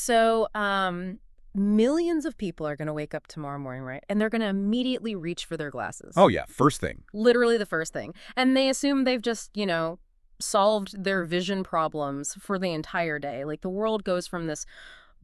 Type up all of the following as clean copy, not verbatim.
So, millions of people are going to wake up tomorrow morning, right? And they're going to immediately reach for their glasses. Oh, yeah, first thing. Literally the first thing. And they assume they've just, solved their vision problems for the entire day. Like the world goes from this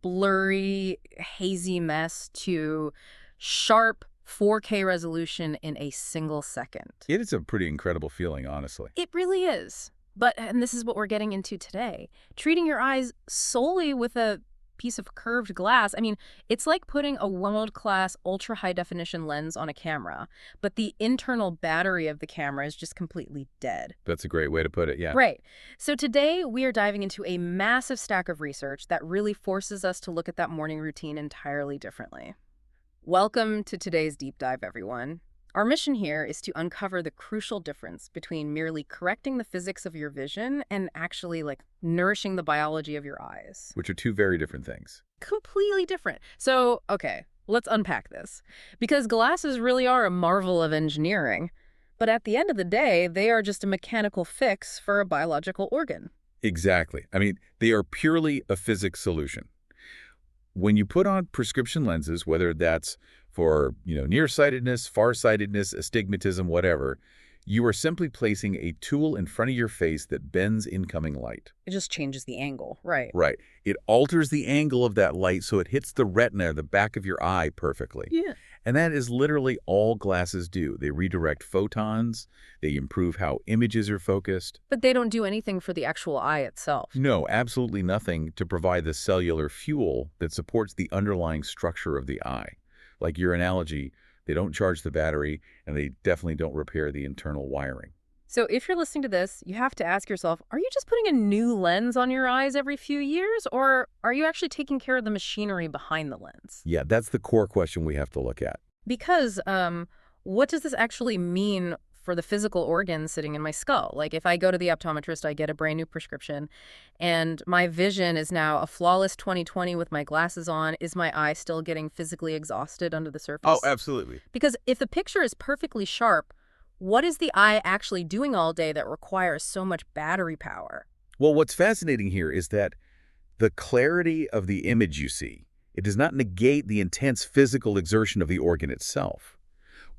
blurry, hazy mess to sharp 4K resolution in a single second. It is a pretty incredible feeling, honestly. It really is. And this is what we're getting into today. Treating your eyes solely with a piece of curved glass. I mean, it's like putting a world-class ultra-high-definition lens on a camera, but the internal battery of the camera is just completely dead. That's a great way to put it, yeah. Right. So today we are diving into a massive stack of research that really forces us to look at that morning routine entirely differently. Welcome to today's deep dive, everyone. Our mission here is to uncover the crucial difference between merely correcting the physics of your vision and actually, nourishing the biology of your eyes. Which are two very different things. Completely different. So, okay, let's unpack this. Because glasses really are a marvel of engineering. But at the end of the day, they are just a mechanical fix for a biological organ. Exactly. I mean, they are purely a physics solution. When you put on prescription lenses, whether that's for, nearsightedness, farsightedness, astigmatism, whatever, you are simply placing a tool in front of your face that bends incoming light. It just changes the angle, right? Right. It alters the angle of that light so it hits the retina, the back of your eye, perfectly. Yeah. And that is literally all glasses do. They redirect photons, they improve how images are focused. But they don't do anything for the actual eye itself. No, absolutely nothing to provide the cellular fuel that supports the underlying structure of the eye. Like your analogy, they don't charge the battery, and they definitely don't repair the internal wiring. So if you're listening to this, you have to ask yourself, are you just putting a new lens on your eyes every few years, or are you actually taking care of the machinery behind the lens? Yeah, that's the core question we have to look at. Because what does this actually mean for the physical organs sitting in my skull? Like if I go to the optometrist, I get a brand new prescription, and my vision is now a flawless 20/20 with my glasses on. Is my eye still getting physically exhausted under the surface? Oh, absolutely. Because if the picture is perfectly sharp, what is the eye actually doing all day that requires so much battery power? Well, what's fascinating here is that the clarity of the image you see, it does not negate the intense physical exertion of the organ itself.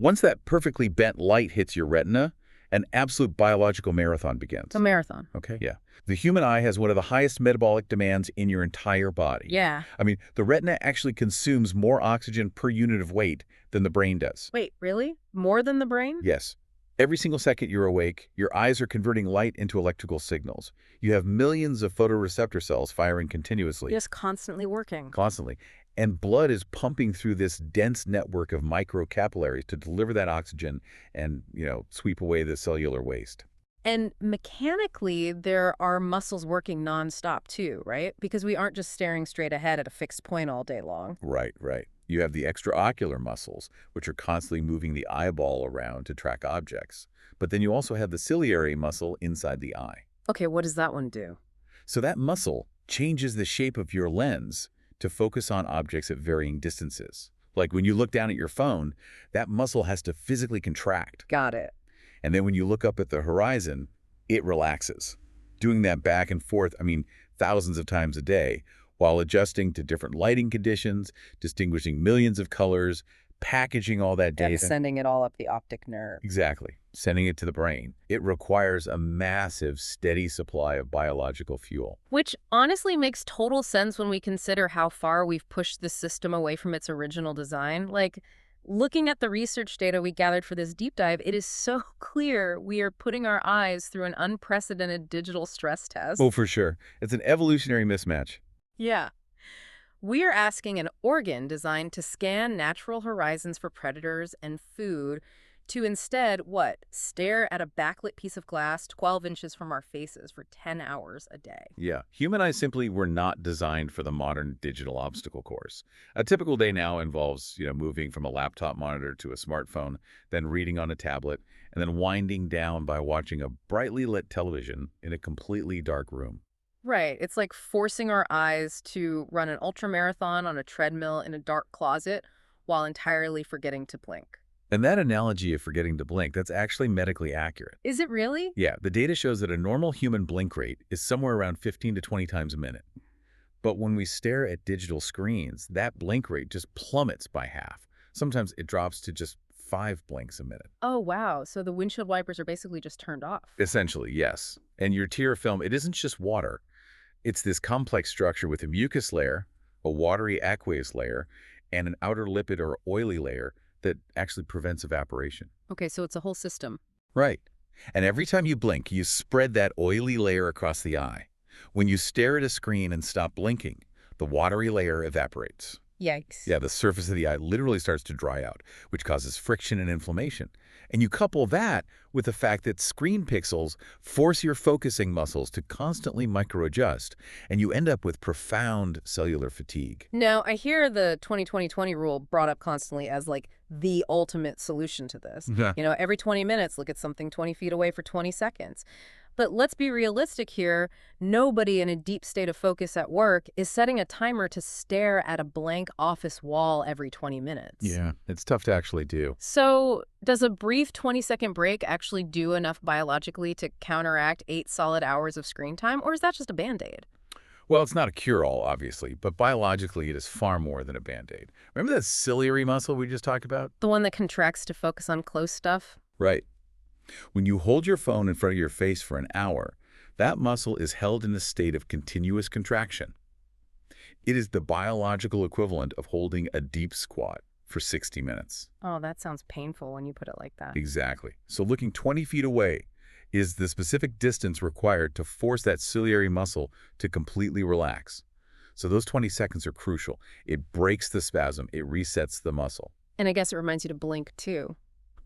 Once that perfectly bent light hits your retina, an absolute biological marathon begins. A marathon. Okay, yeah. The human eye has one of the highest metabolic demands in your entire body. Yeah. I mean, the retina actually consumes more oxygen per unit of weight than the brain does. Wait, really? More than the brain? Yes. Every single second you're awake, your eyes are converting light into electrical signals. You have millions of photoreceptor cells firing continuously. Just constantly working. Constantly. And blood is pumping through this dense network of microcapillaries to deliver that oxygen and, sweep away the cellular waste. And mechanically, there are muscles working nonstop too, right? Because we aren't just staring straight ahead at a fixed point all day long. Right, right. You have the extraocular muscles, which are constantly moving the eyeball around to track objects. But then you also have the ciliary muscle inside the eye. Okay, what does that one do? So that muscle changes the shape of your lens to focus on objects at varying distances. Like when you look down at your phone, that muscle has to physically contract. Got it. And then when you look up at the horizon, it relaxes. Doing that back and forth, thousands of times a day, while adjusting to different lighting conditions, distinguishing millions of colors, packaging all that data. And sending it all up the optic nerve. Exactly. Sending it to the brain. It requires a massive, steady supply of biological fuel. Which honestly makes total sense when we consider how far we've pushed this system away from its original design. Looking at the research data we gathered for this deep dive, it is so clear we are putting our eyes through an unprecedented digital stress test. Oh, for sure. It's an evolutionary mismatch. Yeah. We are asking an organ designed to scan natural horizons for predators and food to instead, stare at a backlit piece of glass 12 inches from our faces for 10 hours a day. Yeah. Human eyes simply were not designed for the modern digital obstacle course. A typical day now involves, moving from a laptop monitor to a smartphone, then reading on a tablet, and then winding down by watching a brightly lit television in a completely dark room. Right. It's like forcing our eyes to run an ultramarathon on a treadmill in a dark closet while entirely forgetting to blink. And that analogy of forgetting to blink, that's actually medically accurate. Is it really? Yeah, the data shows that a normal human blink rate is somewhere around 15 to 20 times a minute. But when we stare at digital screens, that blink rate just plummets by half. Sometimes it drops to just 5 blinks a minute. Oh, wow. So the windshield wipers are basically just turned off. Essentially, yes. And your tear film, it isn't just water. It's this complex structure with a mucus layer, a watery aqueous layer, and an outer lipid or oily layer that actually prevents evaporation. Okay, so it's a whole system. Right. And every time you blink, you spread that oily layer across the eye. When you stare at a screen and stop blinking, the watery layer evaporates. Yikes. Yeah, the surface of the eye literally starts to dry out, which causes friction and inflammation. And you couple that with the fact that screen pixels force your focusing muscles to constantly microadjust, and you end up with profound cellular fatigue. Now, I hear the 20-20-20 rule brought up constantly as like the ultimate solution to this. Yeah. Every 20 minutes, look at something 20 feet away for 20 seconds. But let's be realistic here. Nobody in a deep state of focus at work is setting a timer to stare at a blank office wall every 20 minutes. Yeah, it's tough to actually do. So does a brief 20-second break actually do enough biologically to counteract 8 solid hours of screen time, or is that just a Band-Aid? Well, it's not a cure-all, obviously, but biologically it is far more than a Band-Aid. Remember that ciliary muscle we just talked about? The one that contracts to focus on close stuff? Right. When you hold your phone in front of your face for an hour, that muscle is held in a state of continuous contraction. It is the biological equivalent of holding a deep squat for 60 minutes. Oh, that sounds painful when you put it like that. Exactly. So looking 20 feet away is the specific distance required to force that ciliary muscle to completely relax. So those 20 seconds are crucial. It breaks the spasm. It resets the muscle. And I guess it reminds you to blink, too.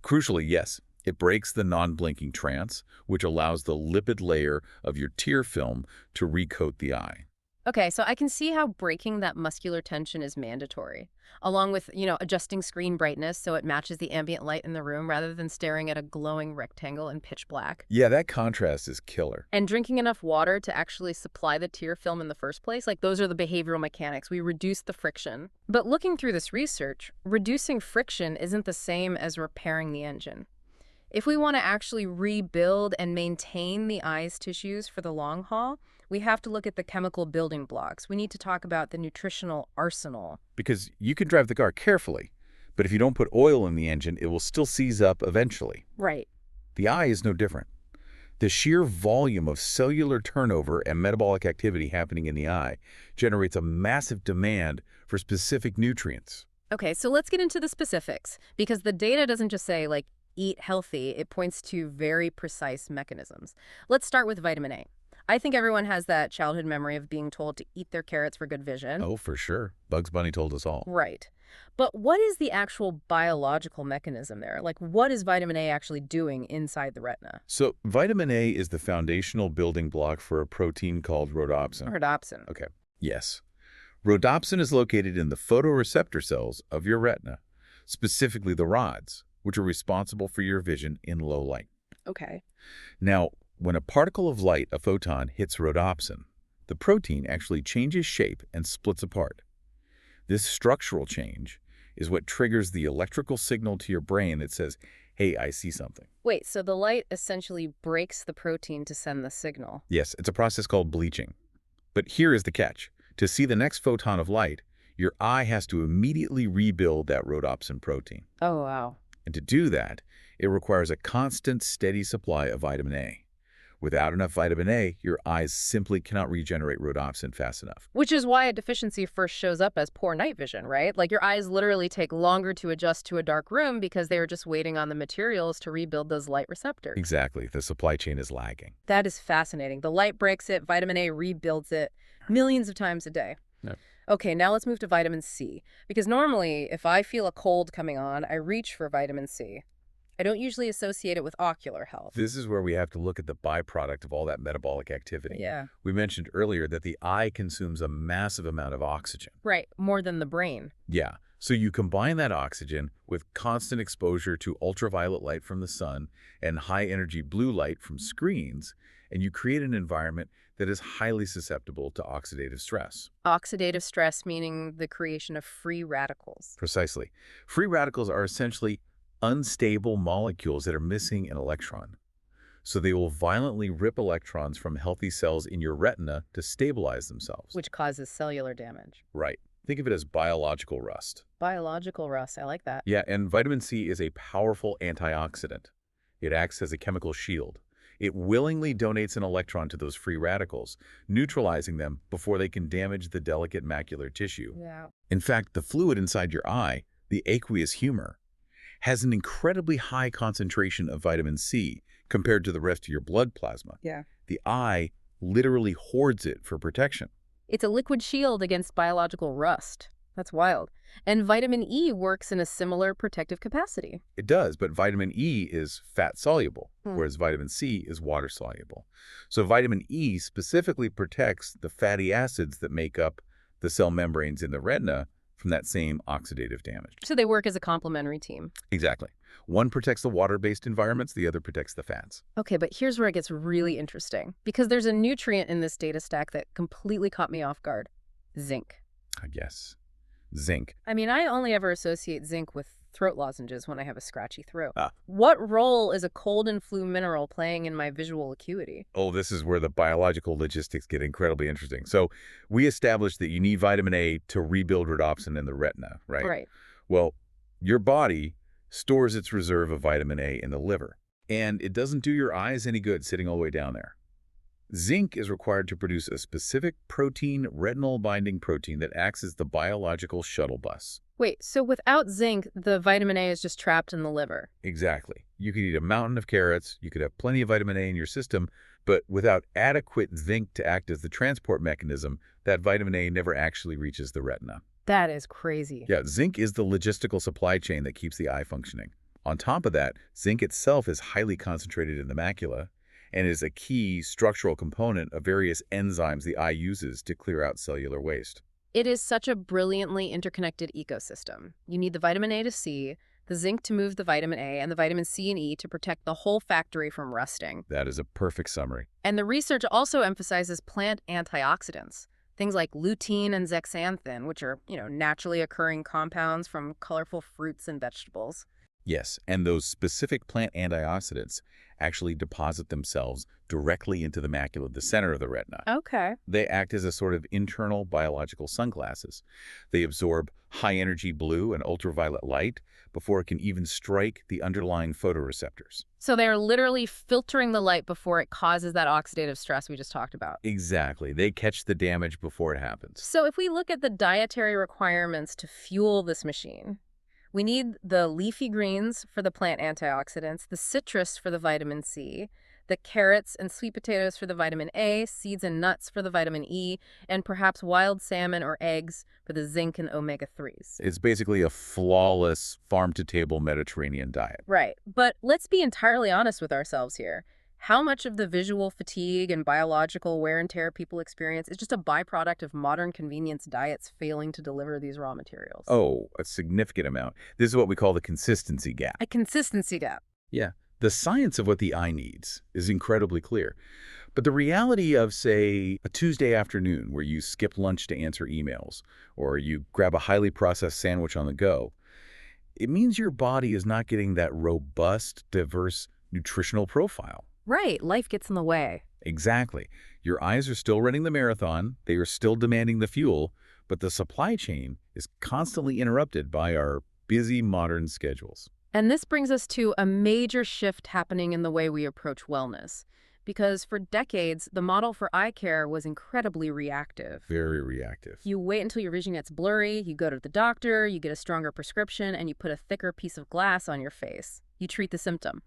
Crucially, yes, it breaks the non-blinking trance, which allows the lipid layer of your tear film to recoat the eye. Okay, so I can see how breaking that muscular tension is mandatory, along with, adjusting screen brightness so it matches the ambient light in the room rather than staring at a glowing rectangle in pitch black. Yeah, that contrast is killer. And drinking enough water to actually supply the tear film in the first place, like those are the behavioral mechanics. We reduce the friction. But looking through this research, reducing friction isn't the same as repairing the engine. If we want to actually rebuild and maintain the eye's tissues for the long haul, we have to look at the chemical building blocks. We need to talk about the nutritional arsenal. Because you can drive the car carefully, but if you don't put oil in the engine, it will still seize up eventually. Right. The eye is no different. The sheer volume of cellular turnover and metabolic activity happening in the eye generates a massive demand for specific nutrients. Okay, so let's get into the specifics, because the data doesn't just say, like, eat healthy. It points to very precise mechanisms. Let's start with vitamin A. I think everyone has that childhood memory of being told to eat their carrots for good vision. Oh, for sure. Bugs Bunny told us all. Right. But what is the actual biological mechanism there? Like, what is vitamin A actually doing inside the retina? So vitamin A is the foundational building block for a protein called rhodopsin. Rhodopsin. Okay. Yes. Rhodopsin is located in the photoreceptor cells of your retina, specifically the rods, which are responsible for your vision in low light. Okay. Now, when a particle of light, a photon, hits rhodopsin, the protein actually changes shape and splits apart. This structural change is what triggers the electrical signal to your brain that says, hey, I see something. Wait, so the light essentially breaks the protein to send the signal. Yes, it's a process called bleaching. But here is the catch. To see the next photon of light, your eye has to immediately rebuild that rhodopsin protein. Oh, wow. And to do that, it requires a constant, steady supply of vitamin A. Without enough vitamin A, your eyes simply cannot regenerate rhodopsin fast enough. Which is why a deficiency first shows up as poor night vision, right? Like your eyes literally take longer to adjust to a dark room because they are just waiting on the materials to rebuild those light receptors. Exactly. The supply chain is lagging. That is fascinating. The light breaks it, vitamin A rebuilds it millions of times a day. Yep. Okay, now let's move to vitamin C. Because normally, if I feel a cold coming on, I reach for vitamin C. I don't usually associate it with ocular health. This is where we have to look at the byproduct of all that metabolic activity. Yeah. We mentioned earlier that the eye consumes a massive amount of oxygen. Right, more than the brain. Yeah. So you combine that oxygen with constant exposure to ultraviolet light from the sun and high-energy blue light from screens, and you create an environment that is highly susceptible to oxidative stress. Oxidative stress meaning the creation of free radicals. Precisely. Free radicals are essentially unstable molecules that are missing an electron. So they will violently rip electrons from healthy cells in your retina to stabilize themselves. Which causes cellular damage. Right. Think of it as biological rust. Biological rust, I like that. Yeah, and vitamin C is a powerful antioxidant. It acts as a chemical shield. It willingly donates an electron to those free radicals, neutralizing them before they can damage the delicate macular tissue. Yeah. In fact, the fluid inside your eye, the aqueous humor, has an incredibly high concentration of vitamin C compared to the rest of your blood plasma. Yeah. The eye literally hoards it for protection. It's a liquid shield against biological rust. That's wild. And vitamin E works in a similar protective capacity. It does, but vitamin E is fat-soluble, Hmm. whereas vitamin C is water-soluble. So vitamin E specifically protects the fatty acids that make up the cell membranes in the retina from that same oxidative damage. So they work as a complementary team. Exactly. One protects the water-based environments, the other protects the fats. Okay, but here's where it gets really interesting. Because there's a nutrient in this data stack that completely caught me off guard. Zinc. I guess. Zinc. I mean, I only ever associate zinc with throat lozenges when I have a scratchy throat. Ah. What role is a cold and flu mineral playing in my visual acuity? Oh, this is where the biological logistics get incredibly interesting. So we established that you need vitamin A to rebuild rhodopsin in the retina, right? Right. Well, your body stores its reserve of vitamin A in the liver, and it doesn't do your eyes any good sitting all the way down there. Zinc is required to produce a specific protein, retinol-binding protein that acts as the biological shuttle bus. Wait, so without zinc, the vitamin A is just trapped in the liver? Exactly. You could eat a mountain of carrots, you could have plenty of vitamin A in your system, but without adequate zinc to act as the transport mechanism, that vitamin A never actually reaches the retina. That is crazy. Yeah, zinc is the logistical supply chain that keeps the eye functioning. On top of that, zinc itself is highly concentrated in the macula and is a key structural component of various enzymes the eye uses to clear out cellular waste. It is such a brilliantly interconnected ecosystem. You need the vitamin A to see, the zinc to move the vitamin A, and the vitamin C and E to protect the whole factory from rusting. That is a perfect summary. And the research also emphasizes plant antioxidants, things like lutein and zeaxanthin, which are, naturally occurring compounds from colorful fruits and vegetables. Yes, and those specific plant antioxidants actually deposit themselves directly into the macula, the center of the retina. Okay. They act as a sort of internal biological sunglasses. They absorb high-energy blue and ultraviolet light before it can even strike the underlying photoreceptors. So they're literally filtering the light before it causes that oxidative stress we just talked about. Exactly. They catch the damage before it happens. So if we look at the dietary requirements to fuel this machine, we need the leafy greens for the plant antioxidants, the citrus for the vitamin C, the carrots and sweet potatoes for the vitamin A, seeds and nuts for the vitamin E, and perhaps wild salmon or eggs for the zinc and omega-3s. It's basically a flawless farm-to-table Mediterranean diet. Right. But let's be entirely honest with ourselves here. How much of the visual fatigue and biological wear and tear people experience is just a byproduct of modern convenience diets failing to deliver these raw materials? Oh, a significant amount. This is what we call the consistency gap. A consistency gap. Yeah. The science of what the eye needs is incredibly clear. But the reality of, say, a Tuesday afternoon where you skip lunch to answer emails, or you grab a highly processed sandwich on the go, it means your body is not getting that robust, diverse nutritional profile. Right. Life gets in the way. Exactly. Your eyes are still running the marathon, they are still demanding the fuel, but the supply chain is constantly interrupted by our busy modern schedules. And this brings us to a major shift happening in the way we approach wellness. Because for decades, the model for eye care was incredibly reactive. Very reactive. You wait until your vision gets blurry, you go to the doctor, you get a stronger prescription, and you put a thicker piece of glass on your face. You treat the symptom.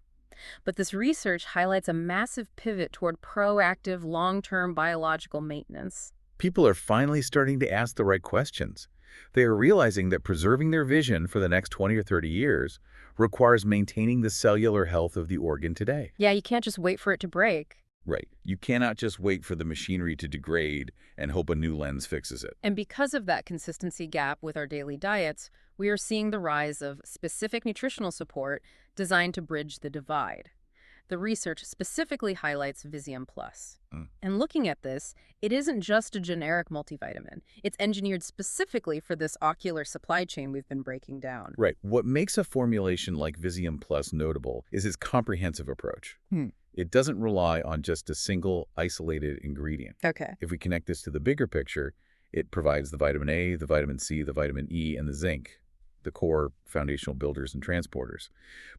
But this research highlights a massive pivot toward proactive, long-term biological maintenance. People are finally starting to ask the right questions. They are realizing that preserving their vision for the next 20 or 30 years requires maintaining the cellular health of the organ today. Yeah, you can't just wait for it to break. Right. You cannot just wait for the machinery to degrade and hope a new lens fixes it. And because of that consistency gap with our daily diets, we are seeing the rise of specific nutritional support designed to bridge the divide. The research specifically highlights Visium Plus. And looking at this, it isn't just a generic multivitamin. It's engineered specifically for this ocular supply chain we've been breaking down. Right. What makes a formulation like Visium Plus notable is its comprehensive approach. It doesn't rely on just a single isolated ingredient. Okay. If we connect this to the bigger picture, it provides the vitamin A, the vitamin C, the vitamin E, and the zinc, the core foundational builders and transporters.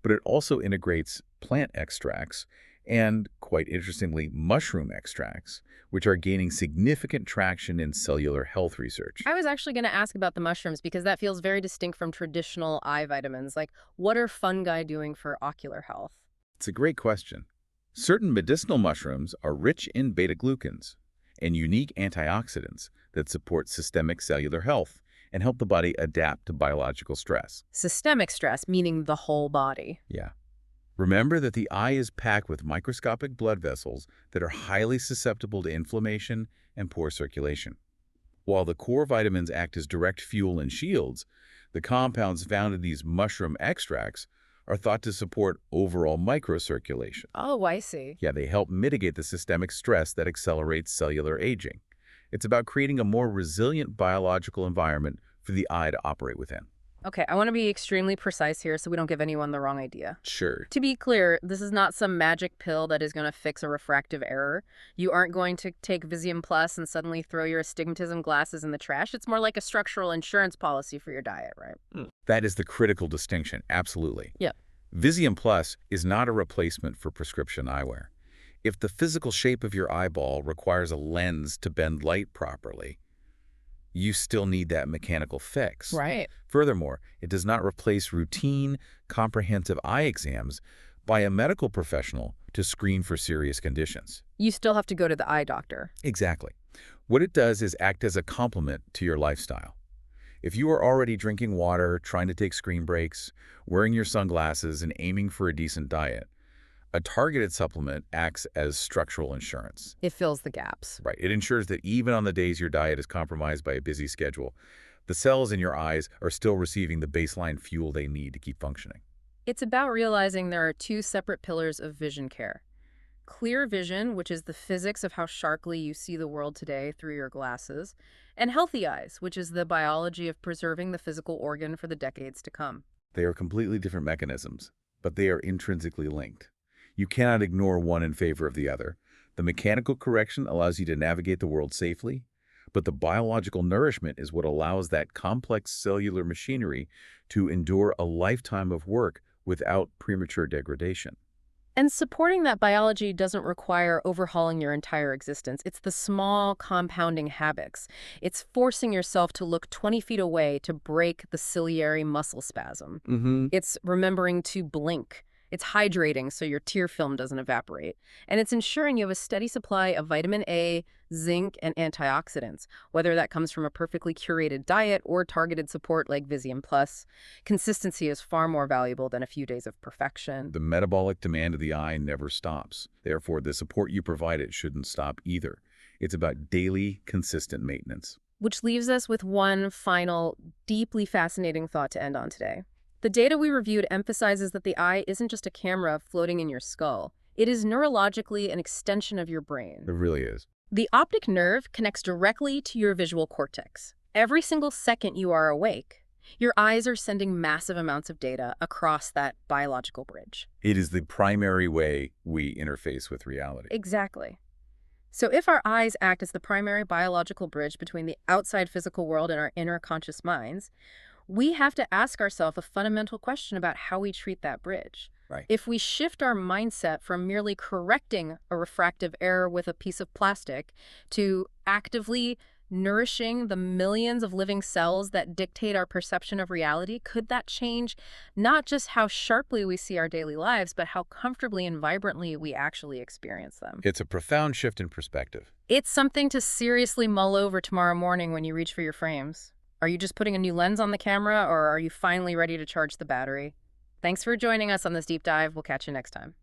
But it also integrates plant extracts and, quite interestingly, mushroom extracts, which are gaining significant traction in cellular health research. I was actually going to ask about the mushrooms because that feels very distinct from traditional eye vitamins. Like, what are fungi doing for ocular health? It's a great question. Certain medicinal mushrooms are rich in beta-glucans and unique antioxidants that support systemic cellular health and help the body adapt to biological stress. Systemic stress, meaning the whole body. Yeah. Remember that the eye is packed with microscopic blood vessels that are highly susceptible to inflammation and poor circulation. While the core vitamins act as direct fuel and shields, the compounds found in these mushroom extracts are thought to support overall microcirculation. Oh, I see. Yeah, they help mitigate the systemic stress that accelerates cellular aging. It's about creating a more resilient biological environment for the eye to operate within. Okay, I want to be extremely precise here so we don't give anyone the wrong idea. Sure. To be clear, this is not some magic pill that is going to fix a refractive error. You aren't going to take Visium Plus and suddenly throw your astigmatism glasses in the trash. It's more like a structural insurance policy for your diet, right? That is the critical distinction, absolutely. Yeah. Visium Plus is not a replacement for prescription eyewear. If the physical shape of your eyeball requires a lens to bend light properly, you still need that mechanical fix. Right. Furthermore, it does not replace routine, comprehensive eye exams by a medical professional to screen for serious conditions. You still have to go to the eye doctor. Exactly. What it does is act as a complement to your lifestyle. If you are already drinking water, trying to take screen breaks, wearing your sunglasses, and aiming for a decent diet, a targeted supplement acts as structural insurance. It fills the gaps. Right. It ensures that even on the days your diet is compromised by a busy schedule, the cells in your eyes are still receiving the baseline fuel they need to keep functioning. It's about realizing there are two separate pillars of vision care. Clear vision, which is the physics of how sharply you see the world today through your glasses, and healthy eyes, which is the biology of preserving the physical organ for the decades to come. They are completely different mechanisms, but they are intrinsically linked. You cannot ignore one in favor of the other. The mechanical correction allows you to navigate the world safely, but the biological nourishment is what allows that complex cellular machinery to endure a lifetime of work without premature degradation. And supporting that biology doesn't require overhauling your entire existence. It's the small compounding habits. It's forcing yourself to look 20 feet away to break the ciliary muscle spasm. It's remembering to blink. It's hydrating so your tear film doesn't evaporate. And it's ensuring you have a steady supply of vitamin A, zinc, and antioxidants, whether that comes from a perfectly curated diet or targeted support like Visium Plus. Consistency is far more valuable than a few days of perfection. The metabolic demand of the eye never stops. Therefore, the support you provide it shouldn't stop either. It's about daily, consistent maintenance. Which leaves us with one final, deeply fascinating thought to end on today. The data we reviewed emphasizes that the eye isn't just a camera floating in your skull. It is neurologically an extension of your brain. It really is. The optic nerve connects directly to your visual cortex. Every single second you are awake, your eyes are sending massive amounts of data across that biological bridge. It is the primary way we interface with reality. Exactly. So if our eyes act as the primary biological bridge between the outside physical world and our inner conscious minds, we have to ask ourselves a fundamental question about how we treat that bridge. Right. If we shift our mindset from merely correcting a refractive error with a piece of plastic to actively nourishing the millions of living cells that dictate our perception of reality, could that change not just how sharply we see our daily lives, but how comfortably and vibrantly we actually experience them? It's a profound shift in perspective. It's something to seriously mull over tomorrow morning when you reach for your frames. Are you just putting a new lens on the camera, or are you finally ready to charge the battery? Thanks for joining us on this deep dive. We'll catch you next time.